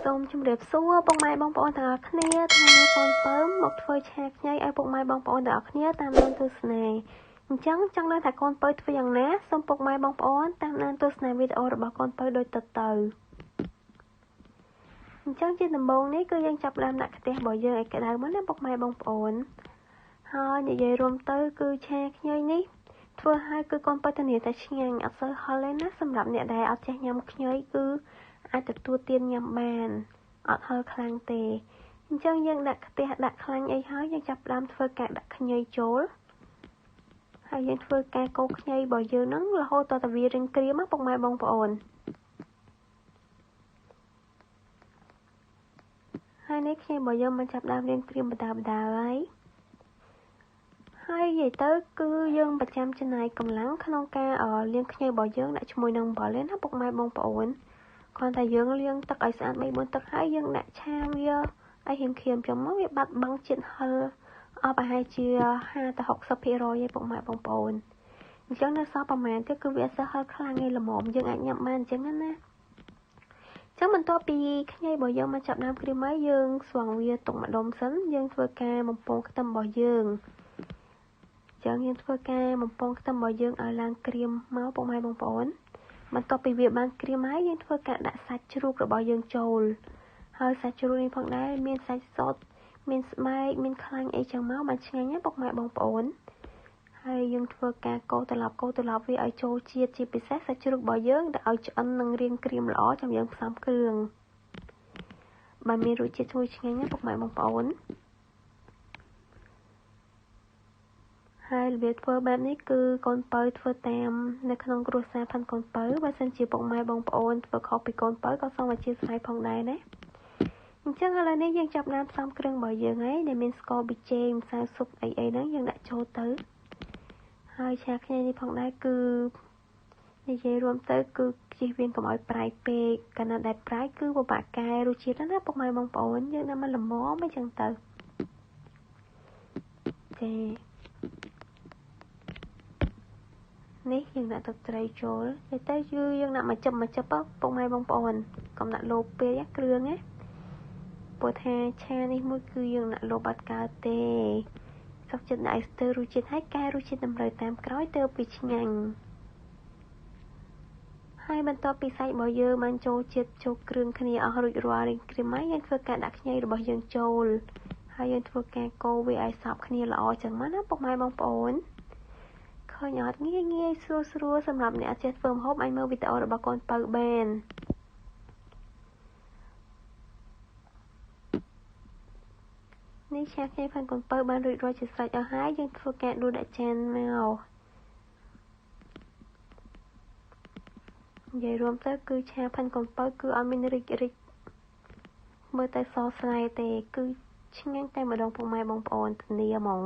សូមជម្រាបសួរពុកម៉ែបងប្អូនទាំងអស់គ្នាថ្ងៃនេះកូនពើមកធ្វើឆាខ្ញីឲ្យពុកម៉ែបងប្អូនទាំងអស់គ្នាតាមដានទស្សនាអញ្ចឹងចង់ដឹងថាកូនពើធ្វើយ៉ាងណាសូមពុកម៉ែបងប្អូនតាមដានទស្សនាវីដេអូរបស់កូនពើដូចទៅអញ្ចឹងជាដំបូងនេះគឺយើងចាប់ផ្ដើមដាក់ខ្ទះរបស់យើងឲ្យក្តៅមុនណាពុកម៉ែបងប្អូនហើយនិយាយរួមទៅគឺឆាខ្ញីនេះធ្វើឲ្យគឺកូនពើធានាថាឆ្ងាញ់អត់សូវហឹរទេណាសម្រាប់អ្នកដែលអត់ចេះញ៉ាំខ្ញីគឺអាចទទួលទានញ៉ាំបានអត់ហឹរខ្លាំងទេអញ្ចឹងយើងដាក់ខ្ទះដាក់ខ្លាញ់អីហើយយើងចាប់ផ្ដើមធ្វើការដាក់ខ្ញីចូលហើយយើងធ្វើការកូរខ្ញីរបស់យើងហ្នឹងរហូតដល់តែវារីងក្រៀមណាពុកម៉ែបងប្អូនហើយនេះខ្ញីរបស់យើងមិនចាប់ផ្ដើមរីងក្រៀមបដាហើយនិយាយទៅគឺយើងប្រចាំចំណាយកម្លាំងក្នុងការលាងខ្ញីរបស់យើងដាក់ជាមួយនឹងអំបិលទេណាពុកម៉ែបងប្អូនគ្រាន់តែយើងលាងទឹកឲ្យស្អាត 3-4 ទឹកហើយយើងដាក់ឆាវាឲ្យហៀមៗចឹងមកវាបាត់បង់ជាតិហឹរអស់ប្រហែលជា 50-60% ឯពុកម៉ែបងប្អូនអញ្ចឹងនៅសល់ប្រហែលទៀតគឺវាអត់សូវហឹរខ្លាំងឯល្មមយើងអាចញ៉ាំបានអញ្ចឹងណាចឹងបន្ទាប់ពីខ្ញីរបស់យើងមកចាប់ដើមក្រៀមហើយយើងស្វង់វាទុកម្ដុំសិនយើងធ្វើការបំពងខ្ទឹមរបស់យើងចឹងយើងធ្វើការបំពងខ្ទឹមរបស់យើងឲ្យឡើងក្រៀមមកពុកម៉ែបងប្អូនបន្ទាប់ពីវាបានក្រៀមហើយយើងធ្វើការដាក់សាច់ជ្រូករបស់យើងចូលហើយសាច់ជ្រូកនេះផងដែរមានសាច់សុទ្ធមានស្បែកមានខ្លាញ់អីចឹងមកបានឆ្ងាញ់ណាពុកម៉ែបងប្អូនហើយយើងធ្វើការកូរត្រឡប់វាឲ្យចូលជាតិជាពិសេសសាច់ជ្រូករបស់យើងដែលឲ្យឆ្អិននិងរាងក្រៀមល្អចាំយើងផ្សំគ្រឿងបានមានរសជាតិឈ្ងុយឆ្ងាញ់ណាពុកម៉ែបងប្អូនហើយរបៀបធ្វើបែបនេះគឺកូនពៅធ្វើតាមនៅក្នុងគ្រួសារផាន់កូនពៅបើសិនជាពុកម៉ែបងប្អូនធ្វើខុសពីកូនពៅក៏សូមអធិស្ឋានផងដែរណាអញ្ចឹងឥឡូវនេះយើងចាប់ផ្ដើមផ្សំគ្រឿងរបស់យើងហើយដែលមានស្ករប៊ីចេងម្សៅស៊ុបអីហ្នឹងយើងដាក់ចូលទៅហើយឆាខ្ញីនេះផងដែរគឺនិយាយរួមទៅគឺជៀសវាងកុំឲ្យប្រៃពេកកាលណាដែលប្រៃគឺពិបាកកែរសជាតិណាពុកម៉ែបងប្អូនយើងដាក់មកល្មមអញ្ចឹងទៅចានេះយើងដាក់ទឹកត្រីចូលទៅគឺយើងដាក់មួយចិបពុកម៉ែបងប្អូនកុំដាក់លោពេកគ្រឿងណាព្រោះថាឆានេះមួយគឺយើងដាក់លោបាត់កើតទេសុខចិត្តដាក់ឲ្យស្ទើររសជាតិហើយកែរសជាតិតម្រូវតាមក្រោយទៅពីឆ្ងាញ់ហើយបន្ទាប់ពីសាច់របស់យើងបានចូលជាតិចូលគ្រឿងគ្នាអស់រួចរាល់រីងក្រៀមហើយយើងធ្វើការដាក់ខ្ញីរបស់យើងចូលហើយយើងធ្វើការកូរវាឲ្យសព្វគ្នាល្អចឹងមកណាពុកម៉ែបងប្អូនឃើញអត់ងាយស្រួលសម្រាប់អ្នកចេះធ្វើម្ហូបអាចមើលវីដេអូរបស់កូនពៅបាននេះឆាខ្ញីផាន់កូនពៅបានរួចរាល់ជាស្រេចអស់ហើយយើងធ្វើការដួសដាក់ចានមកនិយាយរួមទៅគឺឆាផាន់កូនពៅគឺអត់មានរីកមើលទៅសស្រាយទេគឺឆ្ងាញ់តែម្ដងពុកម៉ែបងប្អូនធានាហ្មង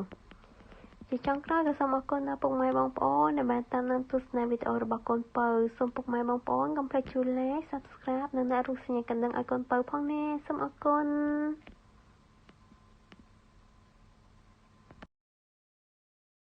ជាចុងក្រោយក៏សូមអរគុណដល់ពុកម៉ែបងប្អូនដែលបានតាមដានទស្សនាវីដេអូរបស់កូនពៅសូមពុកម៉ែបងប្អូនកុំភ្លេចជួយ Like Subscribe និងដាក់រូបសញ្ញាកណ្ដឹងឲ្យកូនពៅផងណាសូមអរគុណ